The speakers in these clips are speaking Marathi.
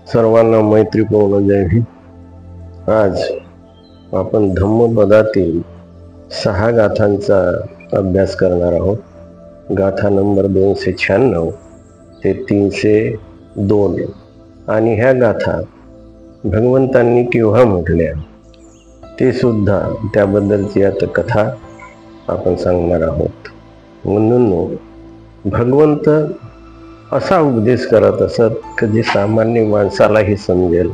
सर्वांना मैत्रीपूर्ण जय हिंद। आज आपण धम्मपदातील 6 गाथांचा अभ्यास करणार आहोत। गाथा नंबर 296 ते 302 आणि ह्या गाथा भगवंतांनी केव्हा म्हटल्या ते सुद्धा त्याबद्दलची आता कथा आपण सांगणार आहोत। म्हणून भगवंत असा उपदेश करत असत की जे सामान्य माणसालाही समजेल,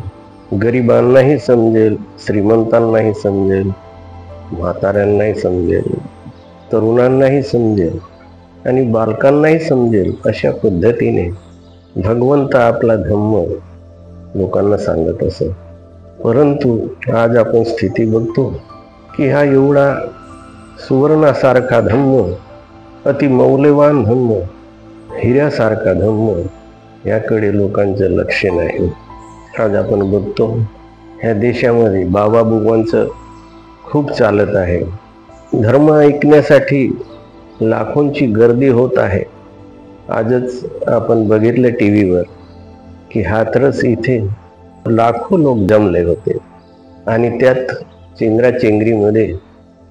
गरिबांनाही समजेल, श्रीमंतांनाही समजेल, म्हाताऱ्यांनाही समजेल, तरुणांनाही समजेल आणि बालकांनाही समजेल अशा पद्धतीने भगवंत आपला धम्म लोकांना सांगत असत। परंतु आज आपण स्थिती बघतो की हा एवढा सुवर्णासारखा धम्म, अति मौल्यवान धम्म, हिऱ्यासारखा धम्म याकडे लोकांचं लक्ष नाही। आज आपण बघतो ह्या देशामध्ये बाबाबुवांचं खूप चालत आहे। धर्म ऐकण्यासाठी लाखोंची गर्दी होत आहे। आजच आपण बघितलं टीव्हीवर की हाथरस इथे लाखो लोक जमले होते आणि त्यात चेंगराचेंगरीमध्ये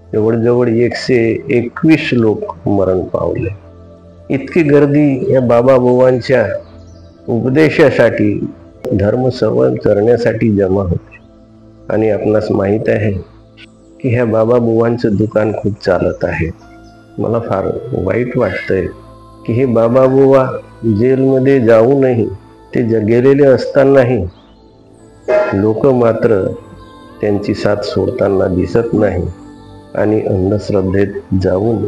जवळजवळ 121 लोक मरण पावले। इतकी गर्दी या बाबाबुवांच्या उपदेशासाठी, धर्म संवाद करण्यासाठी जमा होते। आणि आपणास माहीत आहे की ह्या बाबाबुवांचं दुकान खूप चालत आहे। मला फार वाईट वाटतंय की हे बाबाबुवा जेलमध्ये जाऊनही, ते गेलेले असतानाही लोक मात्र त्यांची साथ सोडताना दिसत नाही आणि अंधश्रद्धेत जाऊन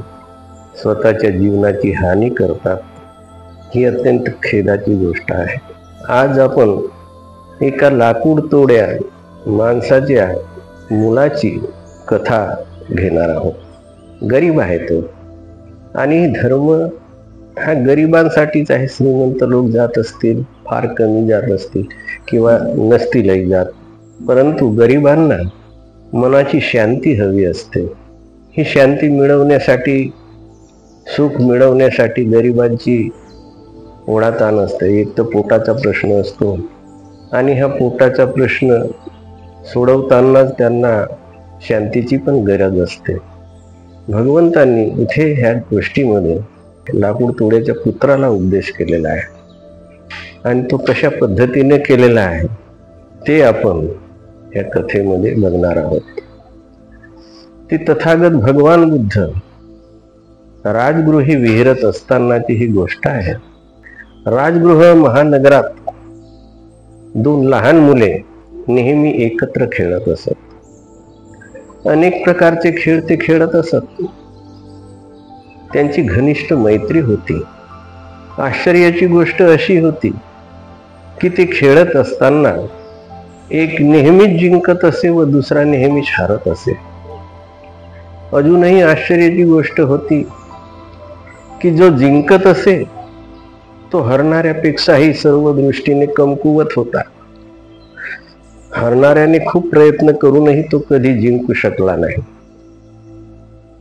स्वतःच्या जीवनाची हानी करतात। ही अत्यंत खेदाची गोष्ट आहे। आज आपण एका लाकूड तोड्या माणसाच्या मुलाची कथा घेणार आहोत। गरीब आहे तो आणि धर्म हा गरिबांसाठीच आहे। श्रीमंत लोक जात असतील, फार कमी जात असतील किंवा नसतीलही जात, परंतु गरिबांना मनाची शांती हवी असते। ही शांती मिळवण्यासाठी, सुख मिळवण्यासाठी गरिबांची ओढाताण असते। एक तर पोटाचा प्रश्न असतो आणि हा पोटाचा प्रश्न सोडवतानाच त्यांना शांतीची पण गरज असते। भगवंतांनी इथे ह्या गोष्टीमध्ये लाकूड तोड्याच्या पुत्राला उपदेश केलेला आहे आणि तो कशा पद्धतीने केलेला आहे ते आपण या कथेमध्ये बघणार आहोत। ती तथागत भगवान बुद्ध राजगृही विहरत असतानाची ही गोष्ट आहे। राजगृह महानगरात 2 लहान मुले नेहमी एकत्र खेळत असत। अनेक प्रकारचे खेळ ते खेळत असत। त्यांची घनिष्ठ मैत्री होती। आश्चर्याची गोष्ट अशी होती की ते खेळत असताना एक नेहमीच जिंकत असे व दुसरा नेहमीच हारत असे। अजूनही आश्चर्याची गोष्ट होती की जो जिंकत असे तो हरणाऱ्यापेक्षाही सर्व दृष्टीने कमकुवत होता। हरणाऱ्याने खूप प्रयत्न करूनही तो कधी जिंकू शकला नाही।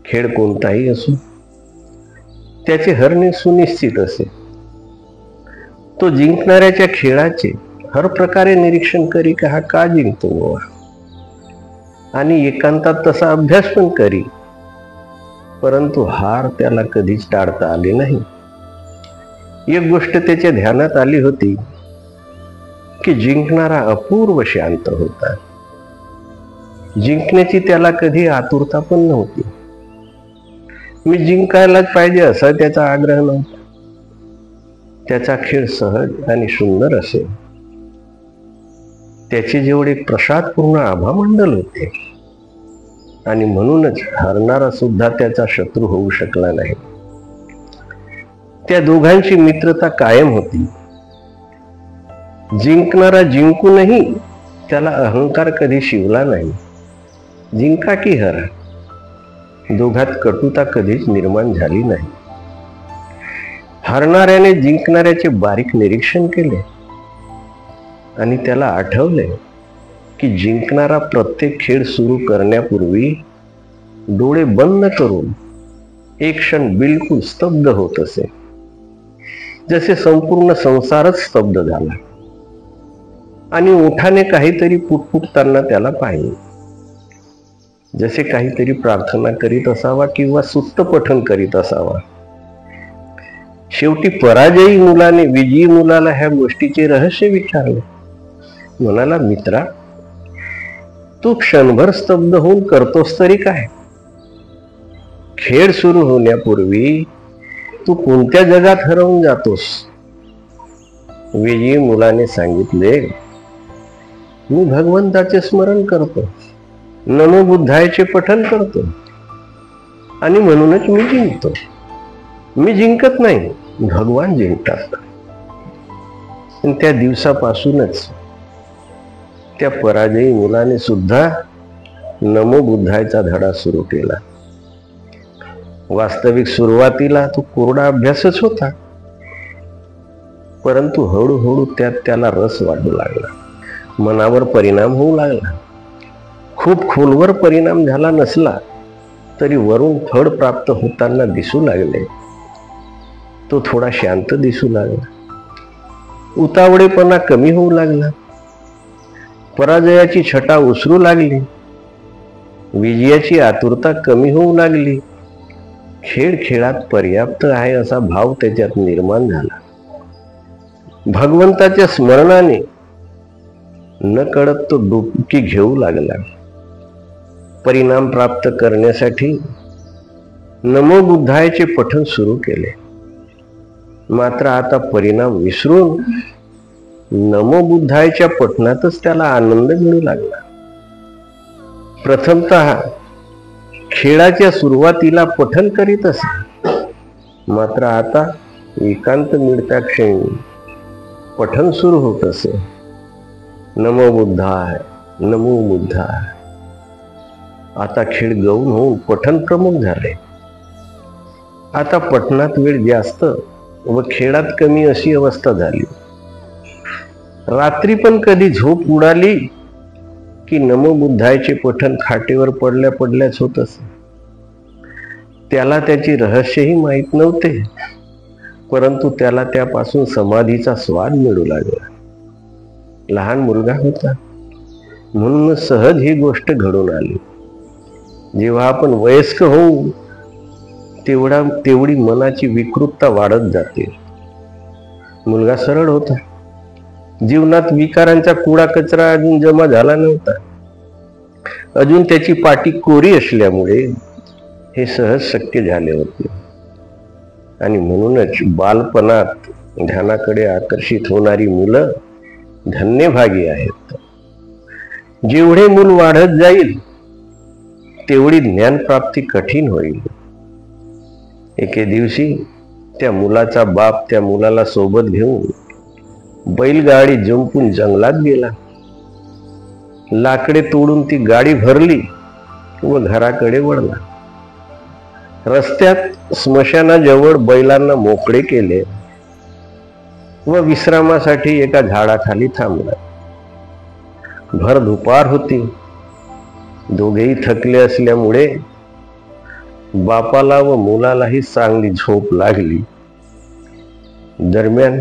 खेळ कोणताही असो, त्याचे हरणे सुनिश्चित असे। तो जिंकणाऱ्याच्या खेळाचे हर प्रकारे निरीक्षण करी का हा का जिंकतो आणि एकांतात तसा अभ्यास पण करी, परंतु हार त्याला कधीच टाळता आली नाही। एक गोष्ट त्याच्या ध्यानात आली होती की जिंकणारा अपूर्व शांत होता। जिंकण्याची त्याला कधी आतुरता पण नव्हती। मी जिंकायलाच पाहिजे असा त्याचा आग्रह नव्हता। त्याचा खेळ सहज आणि सुंदर असे। त्याचे जेवढे प्रसादपूर्ण आभामंडल होते आणि म्हणूनच हरणारा सुद्धा त्याचा शत्रू होऊ शकला नाही। त्या दोघांची मित्रता कायम होती। जिंकणारा जिंकूनही त्याला अहंकार कधी शिवला नाही। जिंका की हरा, दोघात कटुता कधीच निर्माण झाली नाही। हरणाऱ्याने जिंकणाऱ्याचे बारीक निरीक्षण केले आणि त्याला आठवले की जिंकणारा प्रत्येक खेळ सुरू करण्यापूर्वी डोळे बंद करून एक क्षण बिलकुल स्तब्ध होत असे, जसे संपूर्ण संसारच स्तब्ध झाला आणि ओठाने काहीतरी पुटपुटताना त्याला पाहिले, जसे काहीतरी प्रार्थना करीत असावा किंवा सुत्त पठण करीत असावा. शेवटी पराजयी मुलाने विजयी मुलाला ह्या गोष्टीचे रहस्य विचारले. म्हणाला, मित्रा, तू क्षणभर स्तब्ध होऊन करतोस तरी काय? खेळ सुरू होण्यापूर्वी तू कोणत्या जगात हरवून जातोस? विजयी मुलाने सांगितले, मी भगवंताचे स्मरण करतो, नमो बुद्धायचे पठण करतो आणि म्हणूनच मी जिंकतो. मी जिंकत नाही, भगवान जिंकतात. आणि त्या दिवसापासूनच त्या पराजयी मुलाने सुद्धा नमो बुद्धायचा धडा सुरू केला. वास्तविक सुरुवातीला तो कोरडा अभ्यासच होता, परंतु हळूहळू त्यात त्याला रस वाटू लागला, मनावर परिणाम होऊ लागला. खूप खोलवर परिणाम झाला नसला तरी वरून फळ प्राप्त होताना दिसू लागले. तो थोडा शांत दिसू लागला, उतावळेपणा कमी होऊ लागला, पराजयाची छटा उसरू लागली, विजयाची आतुरता कमी होऊ लागली. खेळ खेळात पर्याप्त आहे असा भाव त्याच्यात निर्माण झाला. भगवंताच्या स्मरणाने न कळत तो डुबकी घेऊ लागला. परिणाम प्राप्त करण्यासाठी नमो बुद्धायचे पठण सुरू केले. मात्र आता परिणाम विसरून नमो बुद्धायच्या पठणातच त्याला आनंद मिळू लागला. प्रथमतः खेळाच्या सुरुवातीला पठण करीत असे, मात्र आता एकांत मिळत्या क्षणी पठण सुरू होत असे, नमो बुद्धाय, नमो बुद्धाय. आता खेळ गौण होऊन पठण प्रमुख झाले. आता पठणात वेळ जास्त व खेळात कमी अशी अवस्था झाली. रात्री पण कधी झोप उडाली की नमो बुद्धायचे पठण खाटेवर पडल्या पडल्याच होत असे. त्याला त्याची रहस्यही माहीत नव्हते, परंतु त्याला त्यापासून समाधीचा स्वाद मिळू लागला. लहान मुलगा होता म्हणून सहज ही गोष्ट घडून आली. जेव्हा आपण वयस्क होऊ तेवढी मनाची विकृतता वाढत जाते. मुलगा सरळ होता, जीवनात विकारांचा कुडा कचरा अजून जमा झाला नव्हता. अजून त्याची पाटी कोरी असल्यामुळे हे सहज शक्य झाले होते. आणि म्हणूनच बालपणात ध्यानाकडे आकर्षित होणारी मुलं धन्यभागी आहेत. जेवढे मूल वाढत जाईल तेवढी ज्ञानप्राप्ती कठीण होईल. एके दिवशी त्या मुलाचा बाप त्या मुलाला सोबत घेऊन बैलगाडी जुंपून जंगलात गेला. लाकडे तोडून ती गाडी भरली व घराकडे वळला. रस्त्यात स्मशानाजवळ बैलांना मोकळे केले व विश्रामासाठी एका झाडाखाली थांबला. भर दुपार होती. दोघेही थकले असल्यामुळे बापाला व मुलालाही चांगली झोप लागली. दरम्यान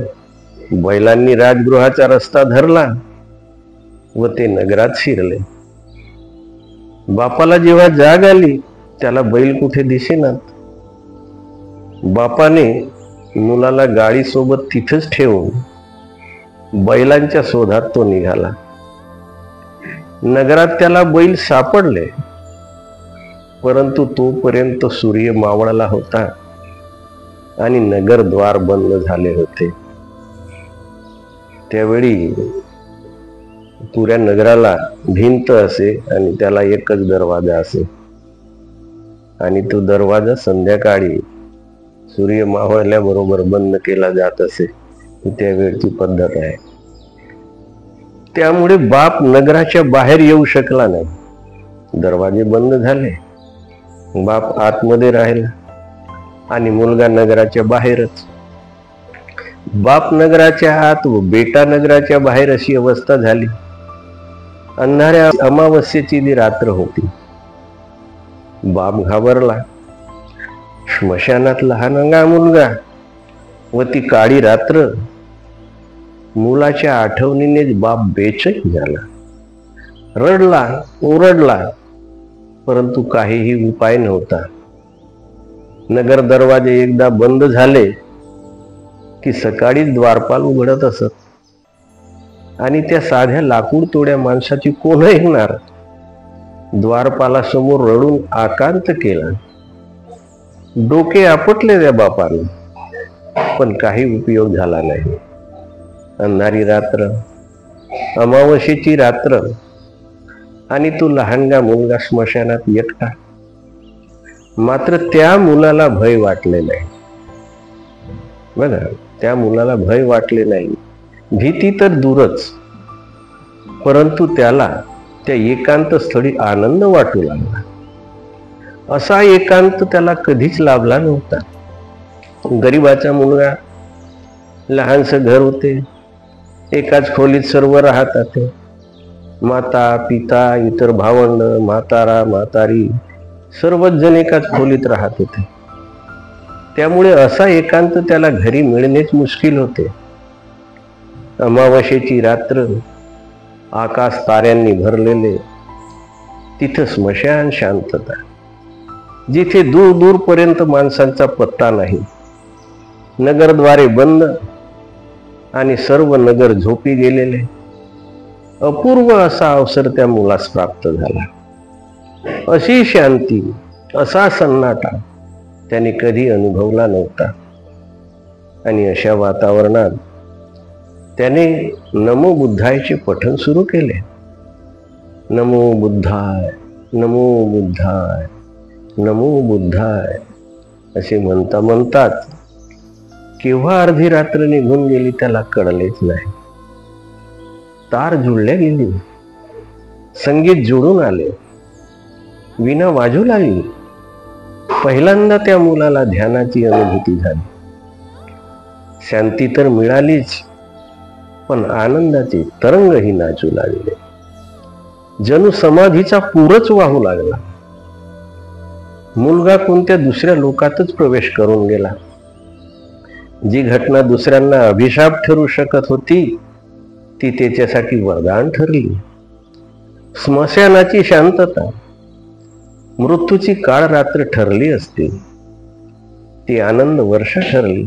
बैलांनी राजगृहाचा रस्ता धरला व ते नगरात शिरले. बापाला जेव्हा जाग आली त्याला बैल कुठे दिसेनात. बापाने मुलाला गाडी सोबत तिथेच ठेवून बैलांच्या शोधात तो निघाला. नगरात त्याला बैल सापडले, परंतु तोपर्यंत सूर्य मावळला होता आणि नगरद्वार बंद झाले होते. त्यावेळी पुऱ्या नगराला भिंत असे आणि त्याला एकच दरवाजा असे, आणि तो दरवाजा संध्याकाळी सूर्य मावळल्याबरोबर बंद केला जात असे. ही त्यावेळची पद्धत आहे. त्यामुळे बाप नगराच्या बाहेर येऊ शकला नाही. दरवाजे बंद झाले. बाप आतमध्ये राहिला आणि मुलगा नगराच्या बाहेरच. बाप नगराच्या आत व बेटा नगराच्या बाहेर अशी अवस्था झाली. अंधाऱ्या अमावस्येची ती रात्र होती. बाप घाबरला. स्मशानात लहानगा मुलगा व ती काळी रात्र मुलाच्या आठवणीनेच बाप बेचैन झाला, रडला, ओरडला, परंतु काहीही उपाय नव्हता. नगर दरवाजे एकदा बंद झाले की सकाळीच द्वारपाल उघडत असत आणि त्या साध्या लाकूड तोड्या माणसाची कोण ऐकणार. द्वारपालासमोर रडून आकांत केला. डोके आपटले त्या बापाने, पण काही उपयोग झाला नाही. अंधारी रात्र, अमावस्येची रात्र, आणि तो लहानगा मुलगा स्मशानात एकटा. मात्र त्या मुलाला भय वाटले नाही. बघा, त्या मुलाला भय वाटले नाही, भीती तर दूरच, परंतु त्याला त्या एकांत स्थळी आनंद वाटू लागला. असा एकांत त्याला कधीच लाभला नव्हता. गरीबाचा मुलगा, लहानसं घर होते, एकाच खोलीत सर्व राहतात. माता, पिता, इतर भावंड, म्हातारा, म्हातारी सर्वच जण एकाच खोलीत राहत होते. त्यामुळे असा एकांत त्याला घरी मिळणेच मुश्किल होते. अमावस्येची रात्र, आकाश ताऱ्यांनी भरलेले, तिथं स्मशान शांतता, जिथे दूर दूरपर्यंत माणसांचा पत्ता नाही. नगरद्वारे बंद आणि सर्व नगर झोपी गेलेले. अपूर्व असा अवसर त्या मुलास प्राप्त झाला. अशी शांती, असा सन्नाटा त्याने कधी अनुभवला नव्हता. आणि अशा वातावरणात त्याने नमो बुद्धायचे पठण सुरू केले. नमो बुद्धाय, नमो बुद्धाय, नमो बुद्धाय असे म्हणता म्हणतात केव्हा अर्धी रात्र निघून गेली त्याला कळलेच नाही. तार जुळल्या गेली, संगीत जोडून आले, वीणा वाजू लागली. पहिल्यांदा त्या मुलाला ध्यानाची अनुभूती झाली. शांती तर मिळालीच, पण आनंदाचे तरंगही नाचू लागले. जणू समाधीचा पूरच वाहू लागला. मुलगा कोणत्या दुसऱ्या लोकातच प्रवेश करून गेला. जी घटना दुसऱ्यांना अभिशाप ठरू शकत होती, ती त्याच्यासाठी वरदान ठरली. स्मशानाची शांतता मृत्यूची काळ रात्र ठरली असती, ती आनंद वर्ष ठरली.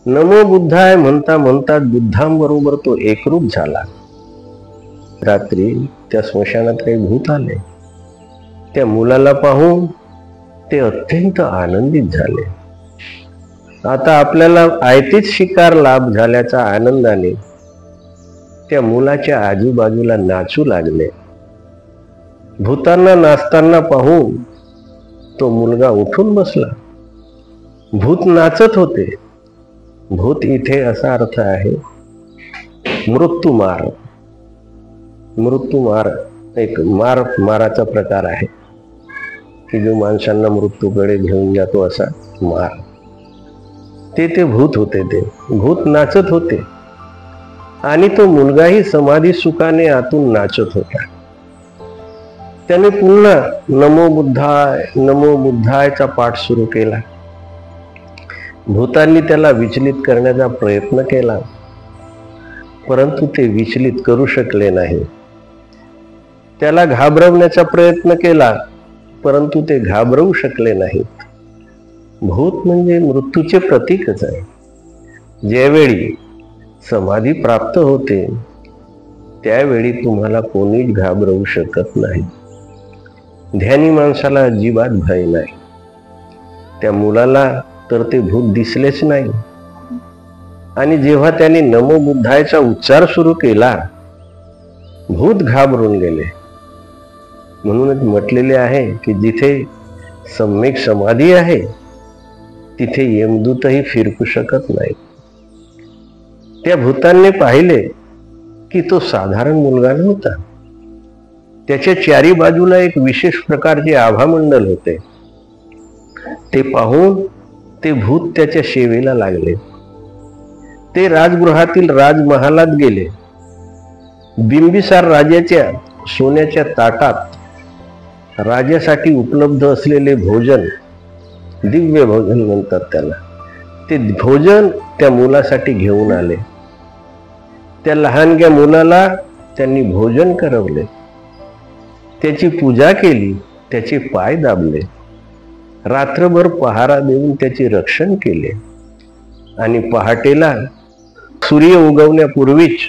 नमो बुद्धाय म्हणता म्हणता बुद्धांबरोबर तो एकरूप झाला. रात्री त्या स्मशानात काही भूत आले. त्या मुलाला पाहून ते अत्यंत आनंदित झाले. आता आपल्याला आयतीच शिकार लाभ झाल्याच्या आनंदाने त्या मुलाच्या आजूबाजूला नाचू लागले. भूतांना नाचताना पाहून तो मुलगा उठून बसला. भूत नाचत होते. भूत इथे असा अर्थ आहे मृत्यूमार. मृत्यूमार एक माराचा प्रकार आहे की जो माणसांना मृत्यूकडे घेऊन जातो, असा मार. ते भूत होते. ते भूत नाचत होते आणि तो मुलगाही समाधी सुखाने आतून नाचत होता. त्याने पुन्हा नमो बुद्धाय, नमो बुद्धायचा पाठ सुरू केला. भूतांनी त्याला विचलित करण्याचा प्रयत्न केला, परंतु ते विचलित करू शकले नाही. त्याला घाबरवण्याचा प्रयत्न केला, परंतु ते घाबरवू शकले नाहीत. भूत म्हणजे मृत्यूचे प्रतीकच आहे. ज्यावेळी समाधी प्राप्त होते त्यावेळी तुम्हाला कोणीच घाबरवू शकत नाही. ध्यानी माणसाला अजिबात भय नाही. त्या मुलाला तर ते भूत दिसलेच नाही. आणि जेव्हा त्याने नमो बुद्धायचा उच्चार सुरू केला, भूत घाबरून गेले. म्हणूनच म्हटलेले आहे की जिथे सम्यक समाधी आहे तिथे यमदूतही फिरकू शकत नाही. त्या भूतांनी पाहिले की तो साधारण मुलगा नव्हता. त्याच्या चारी बाजूला एक विशेष प्रकारचे आभामंडल होते. ते पाहून ते भूत त्याच्या सेवेला लागले. ते राजगृहातील राजमहालात गेले. बिंबिसार राजाच्या सोन्याच्या ताटात राजासाठी उपलब्ध असलेले भोजन, दिव्य भोजन म्हणतात त्याला, ते भोजन त्या मुलासाठी घेऊन आले. त्या लहानग्या मुलाला त्यांनी भोजन करवले, त्याची पूजा केली, त्याचे पाय दाबले, रात्रभर पहारा देऊन त्याचे रक्षण केले आणि पहाटेला सूर्य उगवण्यापूर्वीच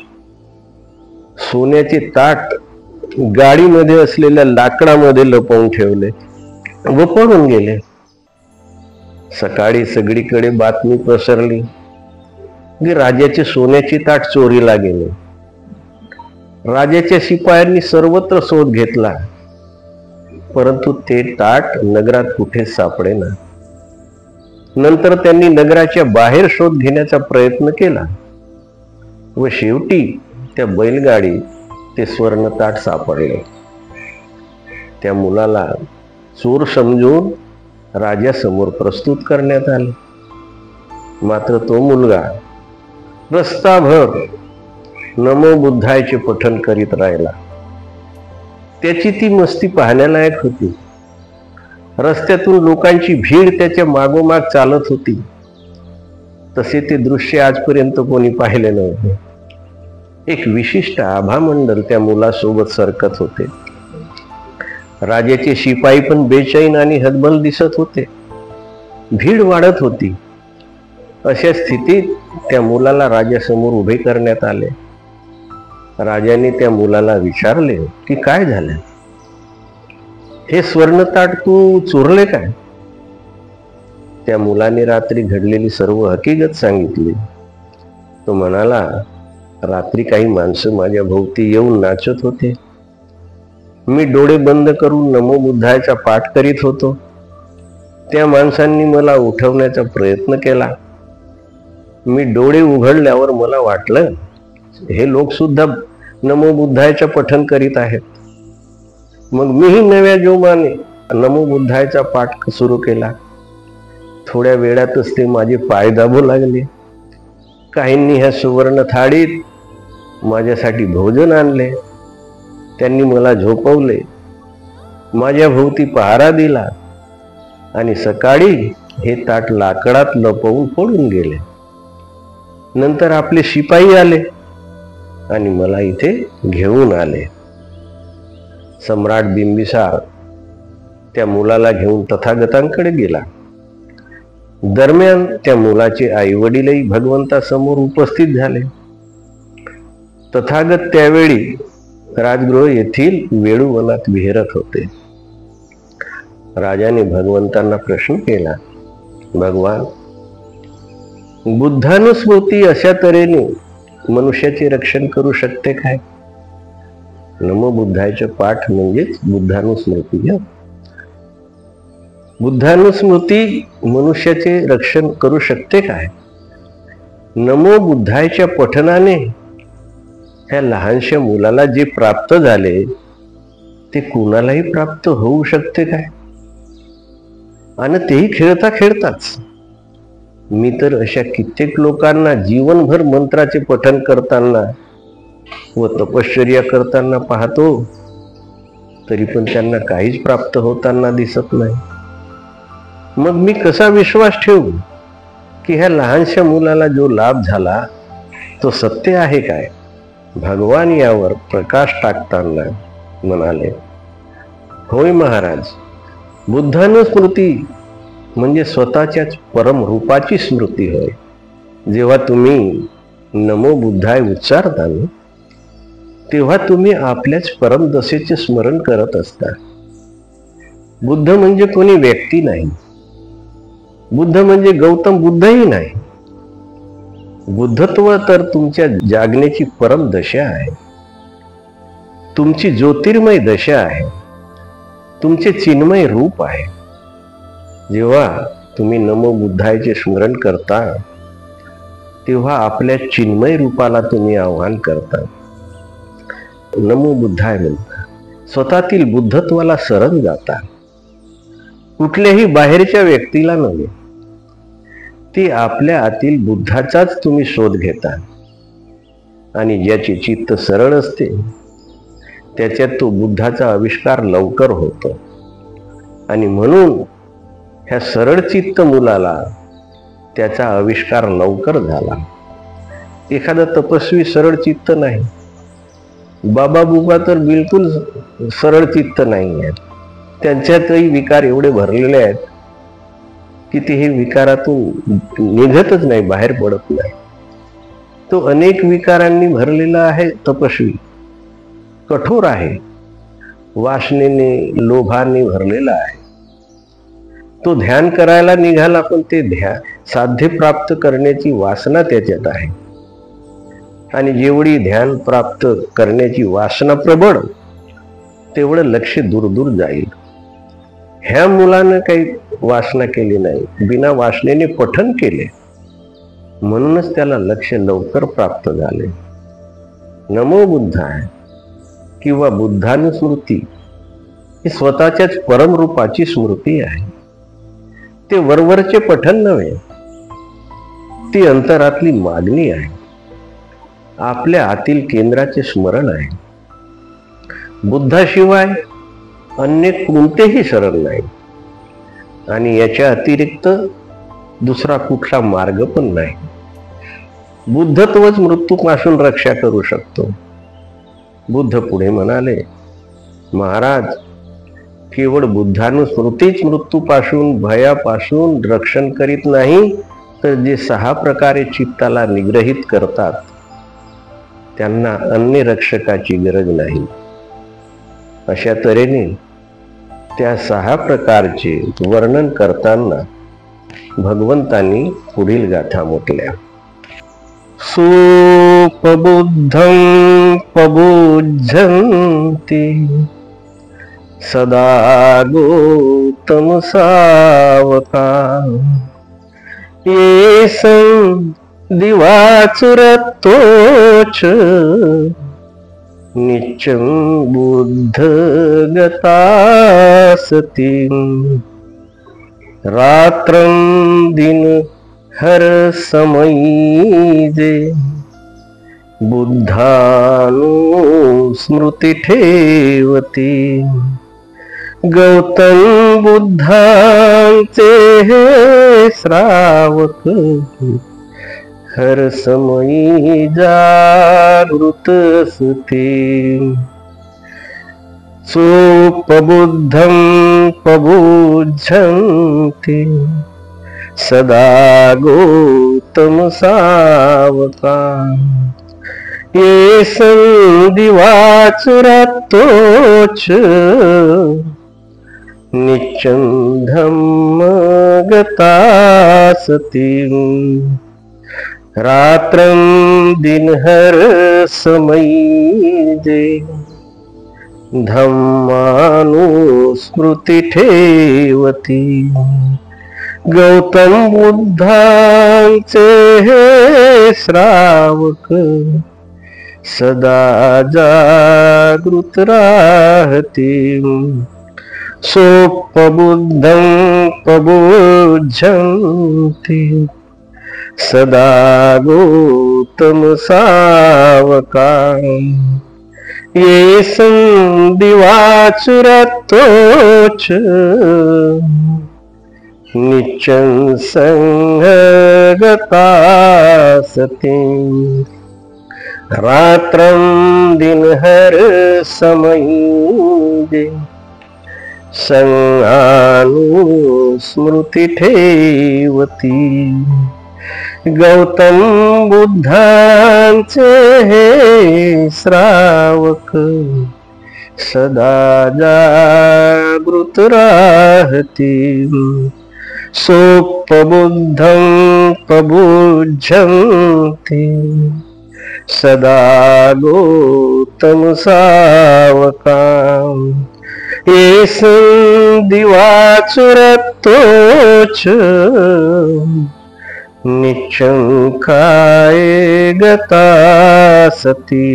सोन्याचे ताट गाडीमध्ये असलेल्या लाकडामध्ये लपवून ठेवले व पळून गेले. सकाळी सगळीकडे बातमी पसरली की राजाचे सोन्याचे ताट चोरीला गेले. राजाच्या शिपायांनी सर्वत्र शोध घेतला, परंतु ते ताट नगरात कुठेच सापडेना. नंतर त्यांनी नगराच्या बाहेर शोध घेण्याचा प्रयत्न केला व शेवटी त्या बैलगाडीत ते स्वर्ण ताट सापडले. त्या मुलाला चोर समजून राजासमोर प्रस्तुत करण्यात आले. मात्र तो मुलगा रस्ताभर नमो बुद्धायचे पठण करीत राहिला. त्याची ती मस्ती पाहण्यालायक होती. रस्त्यातून लोकांची भीड त्याच्या मागोमाग चालत होती. तसे ते दृश्य आजपर्यंत कोणी पाहिले नव्हते. एक विशिष्ट आभामंडल त्या मुलासोबत सरकत होते. राजाचे शिपाई पण बेचैन आणि हतबल दिसत होते. भीड वाढत होती. अशा स्थितीत त्या मुलाला राजासमोर उभे करण्यात आले. राजाने त्या मुलाला विचारले की काय झालं, हे स्वर्णताट तू चोरले काय? त्या मुलाने रात्री घडलेली सर्व हकीकत सांगितली. तो म्हणाला, रात्री काही माणसं माझ्या भोवती येऊन नाचत होते. मी डोळे बंद करून नमो बुद्धायचा पाठ करीत होतो. त्या माणसांनी मला उठवण्याचा प्रयत्न केला. मी डोळे उघडल्यावर मला वाटलं हे लोक सुद्धा नमो बुद्धायचं पठण करीत आहेत. मग मीही नव्या जोमाने नमो बुद्धायचा पाठ सुरू केला. थोड्या वेळातच ते माझे पाय दाबू लागले. काहींनी ह्या सुवर्ण थाळीत माझ्यासाठी भोजन आणले. त्यांनी मला झोपवले, माझ्या भोवती पहारा दिला आणि सकाळी हे ताट लाकडात लपवून पळून गेले. नंतर आपले शिपाई आले आणि मला इथे घेऊन आले. सम्राट बिंबिसार त्या मुलाला घेऊन तथागतांकडे गेला. दरम्यान त्या मुलाचे आई वडीलही भगवंतासमोर उपस्थित झाले. तथागत त्यावेळी राजगृह येथील वेळूवनात विहरत होते. राजाने भगवंतांना प्रश्न केला, भगवान, बुद्धानुस्मृती अशा तऱ्हेने मनुष्याचे रक्षण करू शकते काय? नमो बुद्धायचे पाठ म्हणजेच बुद्धानुस्मृती. बुद्धानुस्मृती मनुष्याचे रक्षण करू शकते काय? नमो बुद्धायच्या पठणाने ह्या लहानशा मुलाला जे प्राप्त झाले ते कुणालाही प्राप्त होऊ शकते काय? आणि तेही खेळता खेळताच. मी तर अशा कित्येक लोकांना जीवनभर मंत्राचे पठण करताना व तपश्चर्या करताना पाहतो, तरी पण त्यांना काहीच प्राप्त होताना दिसत नाही. मग मी कसा विश्वास ठेवू की ह्या लहानशा मुलाला जो लाभ झाला तो सत्य आहे काय? भगवान यावर प्रकाश टाकताना म्हणाले, होय महाराज, बुद्धानुस्मृती म्हणजे स्वतःच्याच परम रूपाची स्मृती होय. जेव्हा तुम्ही नमो बुद्धाय उच्चारता तेव्हा तुम्ही आपल्याच परम दशेचे स्मरण करत असता. बुद्ध म्हणजे कोणी व्यक्ती नाही. बुद्ध म्हणजे गौतम बुद्धही नाही. बुद्धत्व तर तुमच्या जागण्याची परम दशा आहे. तुमची ज्योतिर्मय दशा आहे. तुमचे चिन्मय रूप आहे. जेव्हा तुम्ही नमो बुद्धायचे स्मरण करता तेव्हा आपल्या चिन्मय रूपाला तुम्ही आवाहन करता. नमो बुद्धाय म्हणता, स्वतःतील बुद्धत्वाला शरण जाता. कुठल्याही बाहेरच्या व्यक्तीला नव्हे, ती आपल्या आतील बुद्धाचाच तुम्ही शोध घेता. आणि ज्याचे चित्त सरळ असते त्याच्यात तो बुद्धाचा आविष्कार लवकर होतो. आणि म्हणून ह्या सरळ चित्त मुलाला त्याचा आविष्कार लवकर झाला. एखादा तपस्वी सरळ चित्त नाही, बाबा बुबा तर बिलकुल सरळ चित्त नाही आहेत. त्यांच्यातही विकार एवढे भरलेले आहेत की ते हे विकारातून निघतच नाही, बाहेर पडत नाही. तो अनेक विकारांनी भरलेला आहे तपस्वी, कठोर आहे, वासनेने लोभाने भरलेला आहे. तो ध्यान करायला निघाला, पण ते ध्यान साध्य प्राप्त करण्याची वासना त्याच्यात आहे. आणि जेवढी ध्यान प्राप्त करण्याची वासना प्रबळ, तेवढं लक्ष दूर दूर जाईल. ह्या मुलानं काही वासना केली नाही, बिना वासनेने पठन केले, म्हणूनच त्याला लक्ष लवकर प्राप्त झाले. नमो बुद्धाय किंवा बुद्धानुस्मृती ही स्वतःच्याच परमरूपाची स्मृती आहे. ते वरवरचे पठन नव्हे, ती अंतरातली मागणी आहे, आपल्या आतील केंद्राचे स्मरण आहे. बुद्धाशिवाय अन्य कोणतेही शरण नाही आणि याच्या अतिरिक्त दुसरा कुठला मार्ग पण नाही. बुद्धत्वच मृत्यूपासून रक्षा करू शकतो. बुद्ध पुढे म्हणाले, महाराज, केवळ बुद्धानुस्मृतीच मृत्यूपासून, भयापासून रक्षण करीत नाही, तर जे 6 प्रकारे चित्ताला निग्रहित करतात त्यांना अन्य रक्षकाची गरज नाही. अशा तऱ्हेने त्या 6 प्रकारचे वर्णन करताना भगवंतांनी पुढील गाथा म्हटल्या. सोपबुद्धं पबुज्झन्ति सदा गौतम सावका येसं दिवाचुरतोच नित्यं बुद्ध गतासति रात्रं दिन हर समयीजे बुद्धानुस्मृती ठेवती. गौतम बुद्धांचे हे श्रावक हर समयी जागृत असते. सोपबुद्धं पबुज्झन्ति सदा गौतम सावका येसं दिवाचुरतोच नित्यं धम्मगतासति. रात्रं दिनहर समयीजे धम्मानुस्मृती ठेवती. गौतम बुद्धांचे हे श्रावक सदा जागृत राहती. सोपबुद्धं पबुज्झन्ति सदा गौतम सावका येसं दिवाचुरतोच नित्यं संगतासति. रात्रं दिनहर समयीजे संगानुस्मृती ठेवती. गौतम बुद्धांचे हे श्रावक सदा जागृत राहती. सोपबुद्धं पबुज्झन्ति सदा गौतम सावका येसं दिवाचुरतोच नित्यं काये गतासति.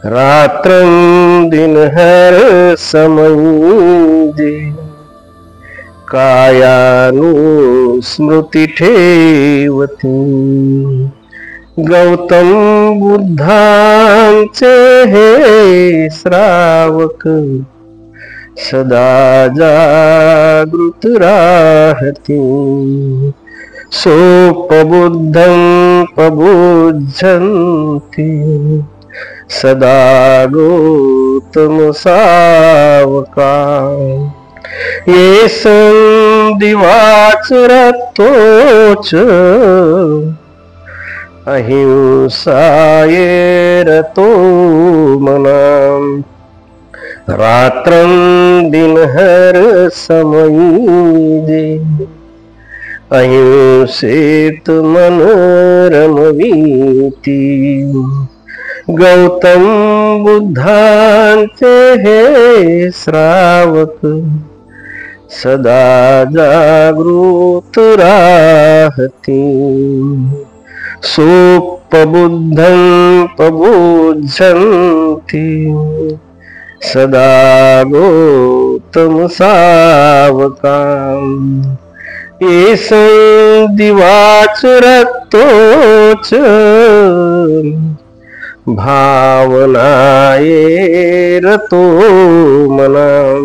रात्रं दिनहर समयीजे कायानुस्मृती ठेवती. गौतम बुद्धांचे हे श्रावक सदा जागृत राहती. सोपबुद्धं पबुध्यन्ति सदा गौतम सावका ये संधिवाचरतोच अहिंसाये रतो मनाम रात्रं दिनहर समयी अहिंसेत मनोरमवीति गौतम बुद्धांचे हे श्रावक सदा जागृत राहती सोपबुद्धं पबुध्यन्ति सदा गौतम सावकां ये संधिवाचरतोच भावनाये रतो मनां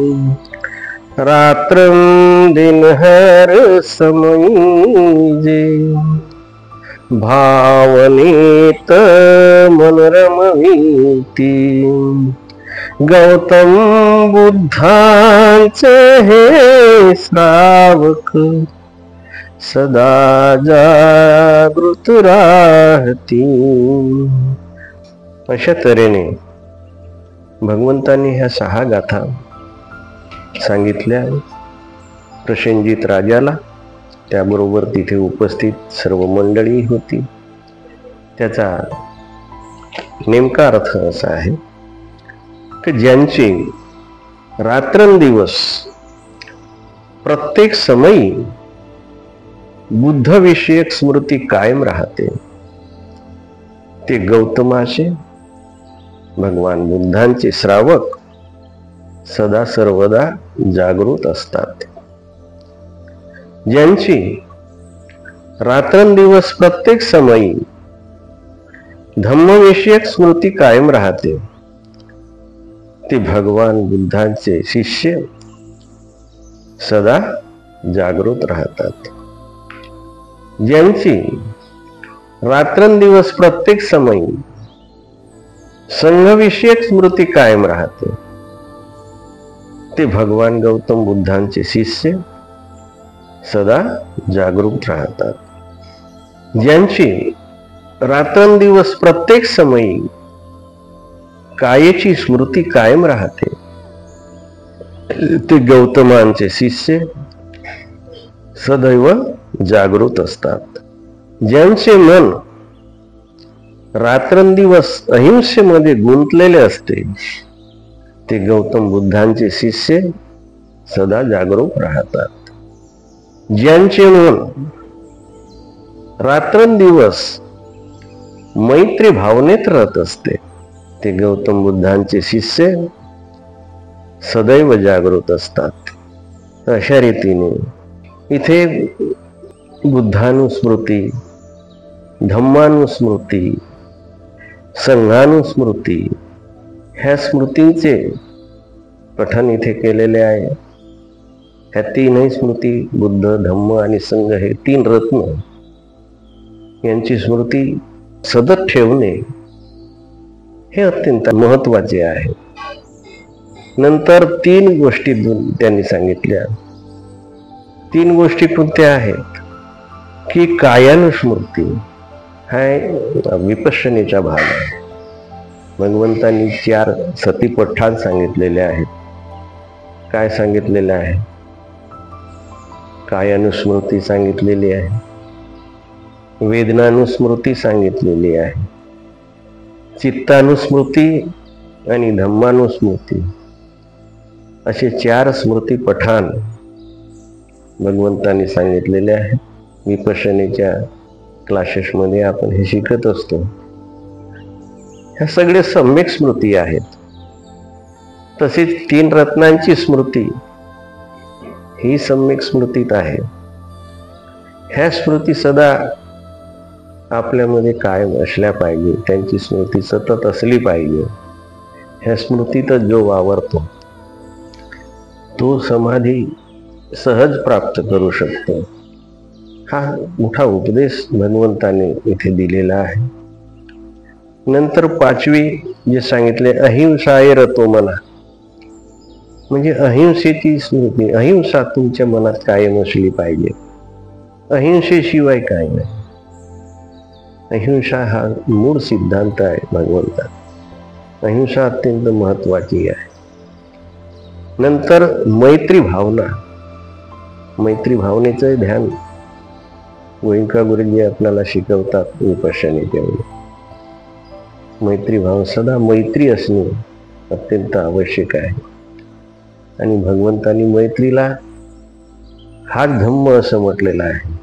रात्रं दिनहर समयी भावनेत मनोरमवीति गौतम बुद्धांचे हे श्रावक सदा जागृत राहती. अशा तऱ्हेने भगवंतांनी ह्या 6 गाथा सांगितल्या प्रसेनजित राजाला, त्याबरोबर तिथे उपस्थित सर्व मंडळी होती. त्याचा नेमका अर्थ असा आहे की ज्यांची रात्रंदिवस प्रत्येक समयी बुद्धविषयक स्मृती कायम राहते, ते गौतमाचे भगवान बुद्धांचे श्रावक सदा सर्वदा जागृत असतात. ज्यांची रात्रंदिवस प्रत्येक समयी धम्मविषयक स्मृती कायम राहते, ते भगवान बुद्धांचे शिष्य सदा जागृत राहतात. ज्यांची रात्रंदिवस प्रत्येक समयी संघविषयक स्मृती कायम राहते, ते भगवान गौतम बुद्धांचे शिष्य सदा जागृत राहतात. ज्यांची रात्रंदिवस प्रत्येक समयी कायेची स्मृती कायम राहते, ते गौतमांचे शिष्य सदैव जागृत असतात. ज्यांचे मन रात्रंदिवस अहिंसेमध्ये गुंतलेले असते, ते गौतम बुद्धांचे शिष्य सदा जागरूक राहतात. ज्यांचे मन रात्रंदिवस मैत्री भावनेत राहत असते, ते गौतम बुद्धांचे शिष्य सदैव जागृत असतात. अशा रीतीने इथे बुद्धानुस्मृती, धम्मानुस्मृती, संघानुस्मृती ह्या स्मृतींचे पठन इथे केलेले आहे. ह्या 3ही स्मृती, बुद्ध, धम्म आणि संघ, हे 3 रत्न यांची स्मृती सतत ठेवणे हे अत्यंत महत्वाचे आहे. नंतर 3 गोष्टी त्यांनी सांगितल्या. 3 गोष्टी कोणत्या आहेत की कायानुस्मृती हा विपश्यनेचा भाग आहे. भगवंतांनी 4 सतीपठ्ठान सांगितलेले आहेत. काय सांगितलेले आहे? कायानुस्मृती सांगितलेली आहे, वेदनानुस्मृती सांगितलेली आहे, चित्तानुस्मृती आणि धम्मानुस्मृती असे 4 स्मृती पठाण भगवंतांनी सांगितलेले आहे. विपश्यनेच्या क्लासेसमध्ये आपण हे शिकत असतो. ह्या सगळे सम्यक स्मृती आहेत. तसेच 3 रत्नांची स्मृती ही सम्यक स्मृतीत आहे. ह्या स्मृती सदा आपल्यामध्ये कायम असल्या पाहिजे, त्यांची स्मृती सतत असली पाहिजे. ह्या स्मृतीतच जो वावरतो तो समाधी सहज प्राप्त करू शकतो. हा मोठा उपदेश भगवंताने इथे दिलेला आहे. नंतर 5वी जे सांगितले, अहिंसाय रतो मना, म्हणजे अहिंसेची स्मृती. अहिंसा तुमच्या मनात कायम असली पाहिजे. अहिंसेशिवाय काय नाही. अहिंसा हा मूळ सिद्धांत आहे भगवंता. अहिंसा अत्यंत महत्वाची आहे. नंतर मैत्री भावना. मैत्री भावनेचं ध्यान गोयंका गुरुजी आपल्याला शिकवतात विपश्यनेच्या वेळी. मैत्री भाव, सदा मैत्री असणे अत्यंत आवश्यक आहे. आणि भगवंतांनी मैत्रीला हाच धम्म असं म्हटलेलं आहे.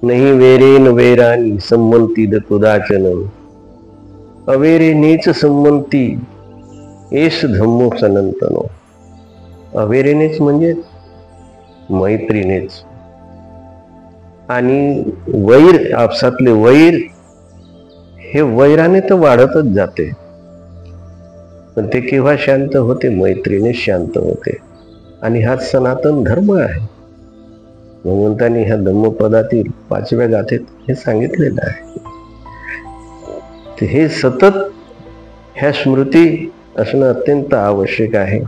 नाही वेरेन वैरानी संमंती कुदाचन, अवेरेनेच संमंती एस धम्मो सनातनो. अवेरेनेच म्हणजे मैत्रीनेच. आणि वैर, आपसातले वैर, हे वैराने तर वाढतच जाते, पण ते केव्हा शांत होते? मैत्रीने शांत होते. आणि हा सनातन धर्म आहे. भगवंतांनी ह्या धम्मपदातील 5व्या गाथेत हे सांगितलेलं आहे. हे सतत ह्या स्मृती असणं अत्यंत आवश्यक आहे.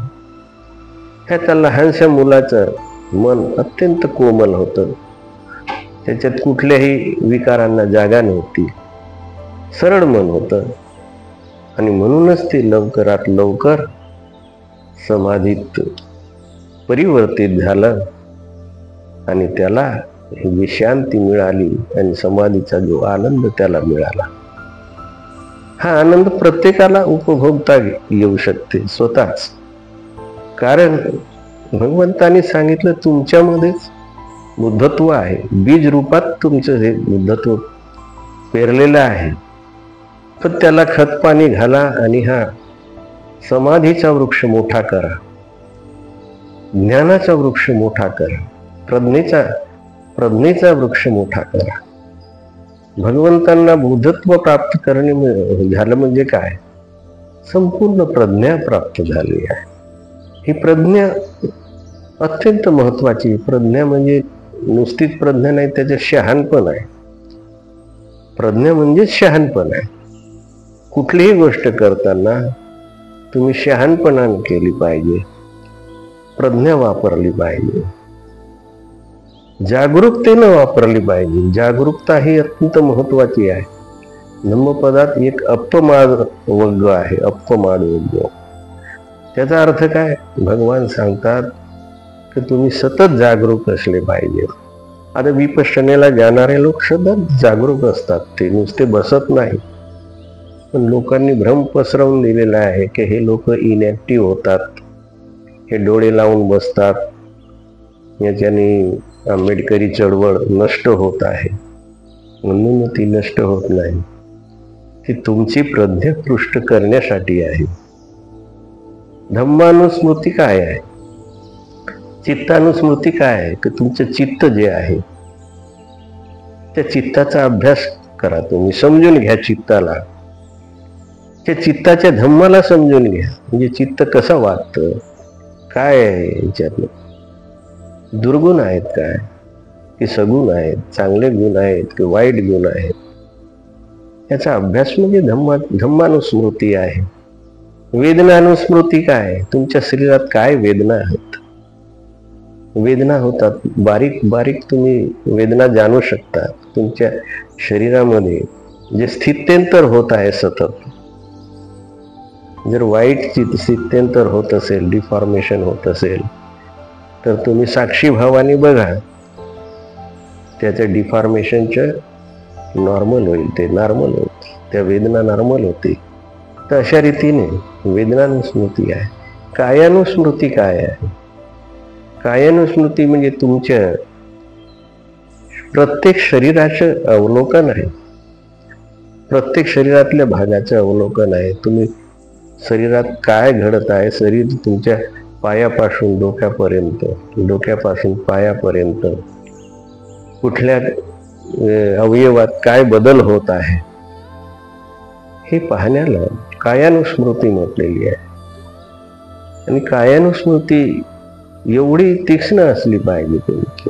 ह्या लहानशा मुलाचं मन अत्यंत कोमल होतं. त्याच्यात कुठल्याही विकारांना जागा नव्हती. सरळ मन होतं. आणि म्हणूनच ते लवकरात लवकर समाधीत परिवर्तित झालं आणि त्याला ही शांती मिळाली आणि समाधीचा जो आनंद त्याला मिळाला, हा आनंद प्रत्येकाला उपभोगता येऊ शकते स्वतःच. कारण भगवंतांनी सांगितलं तुमच्यामध्येच बुद्धत्व आहे. बीज रूपात तुमचं हे बुद्धत्व पेरलेलं आहे. पण त्याला खत पाणी घाला आणि हा समाधीचा वृक्ष मोठा करा, ज्ञानाचा वृक्ष मोठा करा, प्रज्ञेचा वृक्ष मोठा करा. भगवंतांना बुद्धत्व प्राप्त करणे झालं म्हणजे काय? संपूर्ण प्रज्ञा प्राप्त झाली आहे. ही प्रज्ञा अत्यंत महत्वाची. प्रज्ञा म्हणजे नुसतीच प्रज्ञा नाही, त्याचं शहाणपण आहे. प्रज्ञा म्हणजे शहाणपण आहे. कुठलीही गोष्ट करताना तुम्ही शहाणपणाने केली पाहिजे, प्रज्ञा वापरली पाहिजे, जागरूकतेनं वापरली पाहिजे. जागरूकता ही अत्यंत महत्वाची आहे. धम्मपदात एक अपमाद वग्ग आहे, अपमाद वग्ग. त्याचा अर्थ काय? भगवान सांगतात की तुम्ही सतत जागरूक असले पाहिजे. आता विपश्यनेला जाणारे लोक सतत जागरूक असतात, ते नुसते बसत नाही. पण लोकांनी भ्रम पसरवून दिलेला आहे की हे लोक इनॅक्टिव्ह होतात, हे डोळे लावून बसतात, याच्याने आंबेडकरी चळवळ नष्ट होत आहे. म्हणून ती नष्ट होत नाही. ती तुमची प्रज्ञा पुष्ट करण्यासाठी आहे. धम्मानुस्मृती काय आहे? चित्तानुस्मृती काय आहे? की तुमचं चित्त जे आहे त्या चित्ताचा अभ्यास करा. तुम्ही समजून घ्या चित्ताला, त्या चित्ताच्या धम्माला समजून घ्या. म्हणजे चित्त कसं वागतं, काय आहे याच्यातलं, दुर्गुण आहेत काय की सगुण आहेत, चांगले गुण आहेत की वाईट गुण आहेत, याचा अभ्यास म्हणजे धम्मानुस्मृती आहे. वेदनानुस्मृती काय? तुमच्या शरीरात काय वेदना आहेत, वेदना होतात, बारीक बारीक तुम्ही वेदना जाणू शकता. तुमच्या शरीरामध्ये जे स्थित्यंतर होत आहे सतत, जर वाईट स्थित्यंतर होत असेल, डिफॉर्मेशन होत असेल, तर तुम्ही साक्षी भावाने बघा, त्याच्या डिफॉर्मेशनचं नॉर्मल होईल, ते नॉर्मल होईल, त्या वेदना नॉर्मल होते. तर अशा रीतीने वेदनानुस्मृती आहे. कायानुस्मृती काय आहे? कायानुस्मृती म्हणजे तुमच्या प्रत्येक शरीराचं अवलोकन आहे, प्रत्येक शरीरातल्या भागाचं अवलोकन आहे. तुम्ही शरीरात काय घडत आहे, शरीर तुमच्या पायापासून डोक्यापर्यंत, डोक्यापासून पायापर्यंत कुठल्या अवयवात काय बदल होत आहे, हे पाहण्याला कायानुस्मृती म्हटलेली आहे. आणि कायानुस्मृती एवढी तीक्ष्ण असली पाहिजे तुमची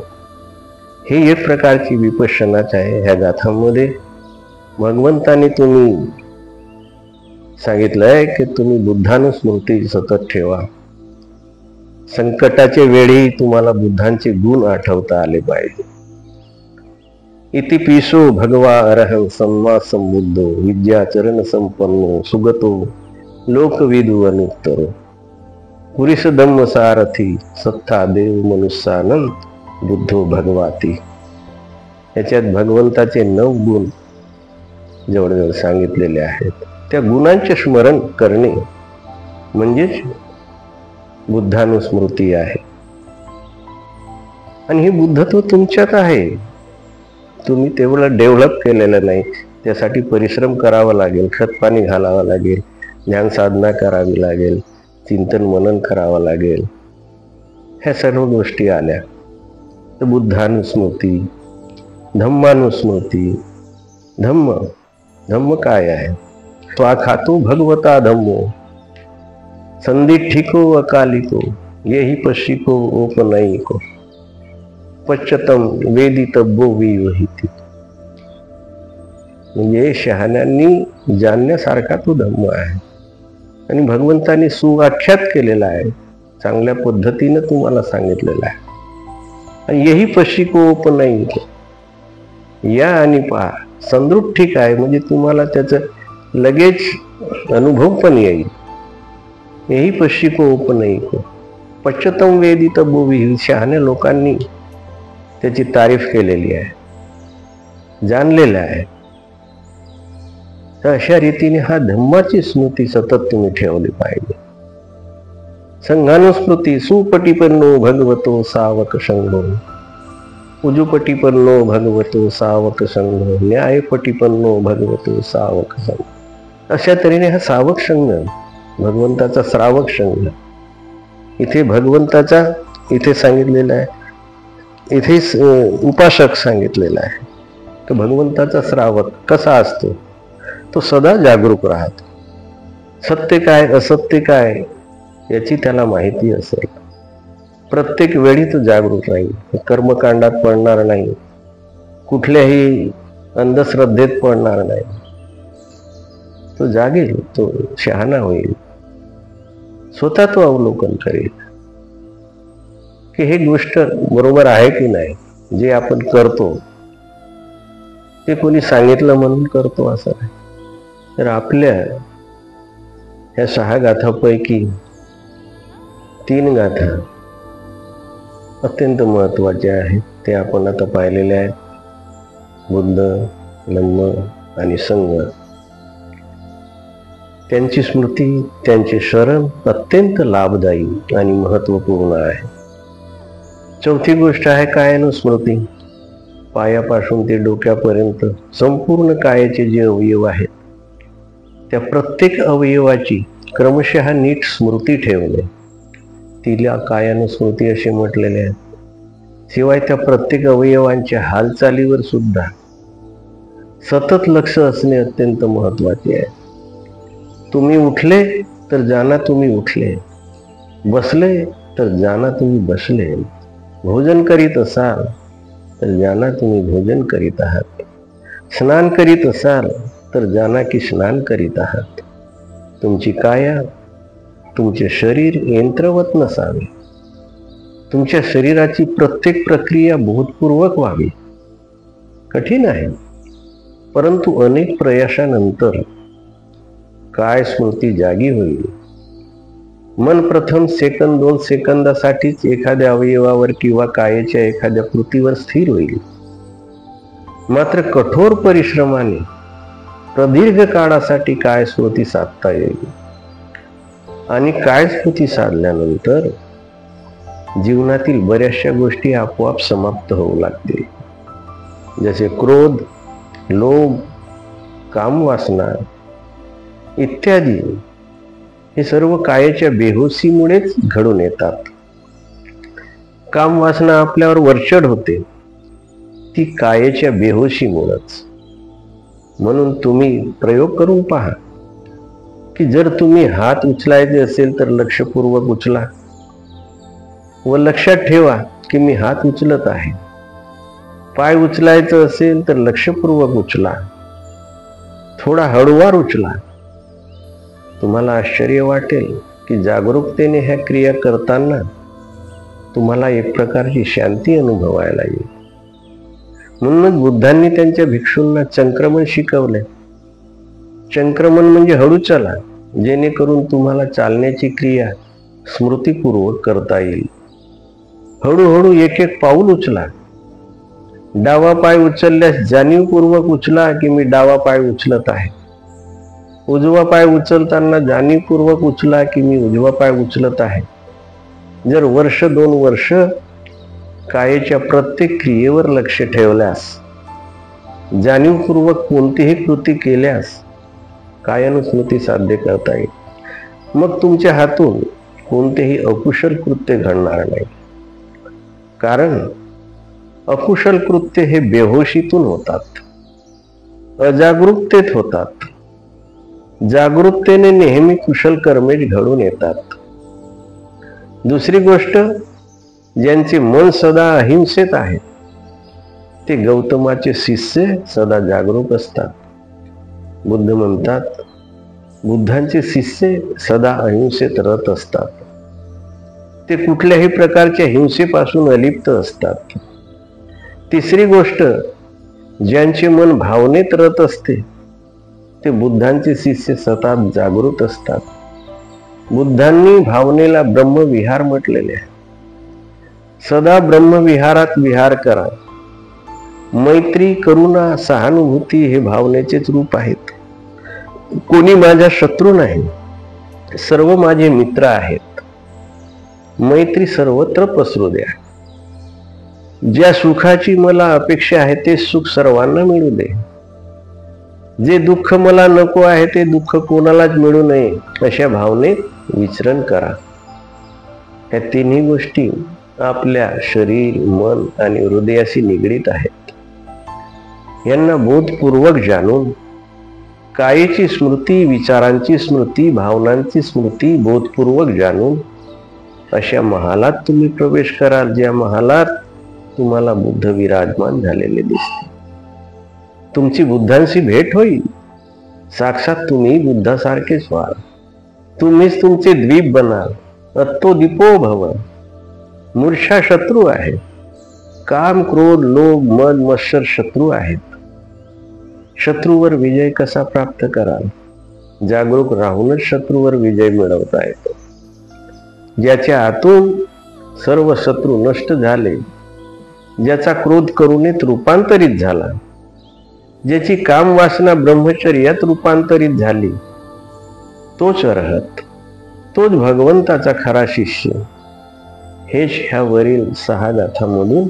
ही एक प्रकारची विपश्यनाच आहे. ह्या गाथांमध्ये भगवंताने तुम्ही सांगितलंय की तुम्ही बुद्धानुस्मृती सतत ठेवा. संकटाच्या वेळी तुम्हाला बुद्धांचे गुण आठवता आले पाहिजे. इति पिसो भगवा अरहं सम्मा संबुद्धो विद्याचरण संपन्नो सुगतो लोकविदु अनुत्तरो पुरिस धम्म सारथी सत्ता देव मनुष्यानंद बुद्धो भगवाती. याच्यात भगवंताचे 9 गुण जवळजवळ सांगितलेले आहेत. त्या गुणांचे स्मरण करणे म्हणजेच बुद्धानुस्मृती आहे. आणि हे बुद्धत्व तुमच्यात आहे. तुम्ही तेवढं डेव्हलप केलेलं नाही. त्यासाठी परिश्रम करावा लागेल, खतपाणी घालावं लागेल, ध्यान साधना करावी लागेल, चिंतन मनन करावं लागेल. ह्या सर्व गोष्टी आल्या तर बुद्धानुस्मृती, धम्मानुस्मृती. धम्म काय आहे? स्वाखातो भगवता धम्मो संदिठिको अकालिको येही पश्चिको ओपनयिको पश्चतम वेदितब्बो विवहिती. म्हणजे शहाण्यांनी जाणण्यासारखा तो धम्म आहे आणि भगवंताने सुव्याख्यात केलेला आहे. चांगल्या पद्धतीनं तुम्हाला सांगितलेलं आहे. आणि येही पश्चिको ओपनयिको, या आणि पहा. संदृढ ठीक आहे, म्हणजे तुम्हाला त्याचं लगेच अनुभव पण येईल. हेही पश्चिको उपनयिको पश्चतम वेदितब्बो विहिती. शहाण्या लोकांनी त्याची तारीफ केलेली आहे, जाणलेलं आहे. तर अशा रीतीने हा धम्माची स्मृती सतत तुम्ही ठेवली पाहिजे. संघानुस्मृती सुपटिपन्नो भगवतो सावक संघो उजुपटिपन्नो भगवतो सावक संघ न्यायपटिपन्नो भगवतो सावक संघ. अशा तऱ्हेने हा सावक संघ, भगवंताचा श्रावक संघ. इथे भगवंताचा इथे सांगितलेला आहे, इथे उपासक सांगितलेला आहे. तर भगवंताचा श्रावक कसा असतो? तो सदा जागरूक राहतो. सत्य काय असत्य काय याची त्याला माहिती असेल. प्रत्येक वेळी तो जागरूक राहील. कर्मकांडात पडणार नाही, कुठल्याही अंधश्रद्धेत पडणार नाही. तो जागेल, तो शहाणा होईल. स्वतः तो अवलोकन करेल की हे गोष्ट बरोबर आहे की नाही. जे आपण करतो ते कोणी सांगितलं म्हणून करतो असं नाही. तर आपल्या ह्या 6 गाथापैकी 3 गाथा अत्यंत महत्त्वाच्या आहेत. ते आपण आता पाहिलेले आहेत. बुद्ध, धम्म आणि संघ. त्यांची स्मृती, त्यांचे शरण अत्यंत लाभदायी आणि महत्त्वपूर्ण आहे. चौथी गोष्ट आहे कायानुस्मृती. पायापासून ते डोक्यापर्यंत संपूर्ण कायाचे जे अवयव आहेत त्या प्रत्येक अवयवाची क्रमशः नीट स्मृती ठेवणे, तिला कायानुस्मृती असे म्हटलेले आहे. शिवाय त्या प्रत्येक अवयवांच्या हालचालीवर सुद्धा सतत लक्ष असणे अत्यंत महत्त्वाचे आहे. तुम्ही उठले तर जाणा तुम्ही उठले, बसले तर जाणा तुम्ही बसले, भोजन करीत असाल तर जाणा तुम्ही भोजन करीत आहात, स्नान करीत असाल तर जाणा की स्नान करीत आहात. तुमची काया, तुमचे शरीर यंत्रवत नसावे. तुमच्या शरीराची प्रत्येक प्रक्रिया बोधपूर्वक व्हावी. कठीण आहे, परंतु अनेक प्रयासानंतर काय स्मृती जागी होईल. मन प्रथम 2 सेकंदासाठीच एखाद्या अवयवावर किंवा कायेच्या एखाद्या कृतीवर स्थिर होईल. मात्र कठोर परिश्रमाने प्रदीर्घ काळासाठी काय स्मृती साधता येईल. आणि काय स्मृती साधल्यानंतर जीवनातील बऱ्याचशा गोष्टी आपोआप समाप्त होऊ लागतील. जसे क्रोध, लोभ, कामवासना इत्यादी. हे सर्व कायाच्या बेहोशीमुळेच घडून येतात. कामवासना आपल्यावर वरचढ होते, ती कायाच्या बेहोशीमुळेच. म्हणून तुम्ही प्रयोग करून पहा की जर तुम्ही हात उचलायचे असेल तर लक्षपूर्वक उचला व लक्षात ठेवा की मी हात उचलत आहे. पाय उचलायचं असेल तर लक्षपूर्वक उचला, थोडा हळूवार उचला. तुम्हाला आश्चर्य वाटेल की जागरूकतेने ह्या क्रिया करताना तुम्हाला एक प्रकारची शांती अनुभवायला येईल. म्हणूनच बुद्धांनी त्यांच्या भिक्षूंना चंक्रमण शिकवले. चंक्रमण म्हणजे हळू चला, जेणेकरून तुम्हाला चालण्याची क्रिया स्मृतीपूर्वक करता येईल. हळूहळू एक एक पाऊल उचला. डावा पाय उचलल्यास जाणीवपूर्वक उचला की मी डावा पाय उचलत आहे. उजवा पाय उचलताना जाणीवपूर्वक उचला की मी उजवा पाय उचलत आहे. जर वर्ष 2 वर्ष कायेच्या प्रत्येक क्रियेवर लक्ष ठेवल्यास, जाणीवपूर्वक कोणतीही कृती केल्यास कायानुस्मृती साध्य करता येईल. मग तुमच्या हातून कोणतेही अकुशल कृत्य घडणार नाही. कारण अकुशल कृत्य हे बेहोशीतून होतात, अजागरूकतेत होतात. जागरूकतेने नेहमी कुशल कर्मेच घडून येतात. दुसरी गोष्ट, ज्यांचे मन सदा अहिंसेत आहे ते गौतमाचे शिष्य सदा जागरूक असतात. बुद्ध म्हणतात, बुद्धांचे शिष्य सदा अहिंसेत रत असतात. ते कुठल्याही प्रकारच्या हिंसेपासून अलिप्त असतात. तिसरी गोष्ट, ज्यांचे मन भावनेत रत असते ते बुद्धांचे शिष्य सतत जागृत असतात. बुद्धांनी भावनेला ब्रह्मविहार म्हटलेले आहे. सदा ब्रह्मविहारात विहार करा. मैत्री, करुणा, सहानुभूती हे भावनेचेच रूप आहेत. कोणी माझा शत्रू नाही, सर्व माझे मित्र आहेत. मैत्री सर्वत्र पसरू द्या. ज्या सुखाची मला अपेक्षा आहे ते सुख सर्वांना मिळू दे. जे दुःख मला नको आहे ते दुःख कोणालाच मिळू नये अशा भावनेत विचरण करा. या तिन्ही गोष्टी आपल्या शरीर, मन आणि हृदयाशी निगडीत आहेत. यांना बोधपूर्वक जाणून कायेची स्मृती, विचारांची स्मृती, भावनांची स्मृती बोधपूर्वक जाणून अशा महालात तुम्ही प्रवेश कराल, ज्या महालात तुम्हाला बुद्ध विराजमान झालेले दिसते. तुमची बुद्धांशी भेट होईल. साक्षात तुम्ही बुद्धासारखेच व्हाल. तुम्हीच तुमचे द्वीप बनाल. अत्तो दीपो भव. मूर्छा शत्रू आहे. काम, क्रोध, लोभ, मद, मत्सर शत्रू आहेत. शत्रूवर विजय कसा प्राप्त कराल? जागरूक राहूनच शत्रूवर विजय मिळवता येतो. ज्याच्या आतून सर्व शत्रू नष्ट झाले, ज्याचा क्रोध करुणेत रूपांतरित झाला, ज्याची काम वासना ब्रह्मचर्यात रूपांतरित झाली, तोच अर्हत, तोच भगवंताचा खरा शिष्य. हेच ह्या वरील 6 गाथांमधून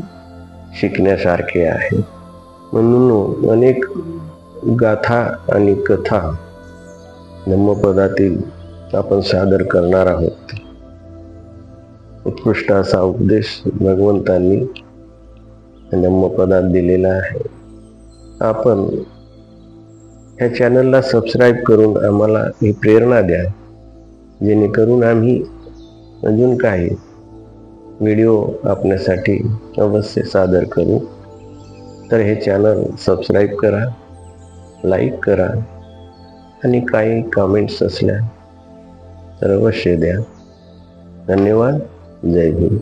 शिकण्यासारखे आहे. म्हणून अनेक गाथा आणि कथा धम्मपदातील आपण सादर करणार आहोत. उत्कृष्ट असा उपदेश भगवंतांनी धम्मपदात दिलेला आहे. आपण ह्या चॅनलला सबस्क्राईब करून आम्हाला ही प्रेरणा द्या, जेणेकरून आम्ही अजून काही व्हिडिओ आपल्यासाठी अवश्य सादर करू. तर हे चॅनल सबस्क्राईब करा, लाईक करा आणि काही कमेंट्स असल्या तर अवश्य द्या. धन्यवाद. जय गुरु.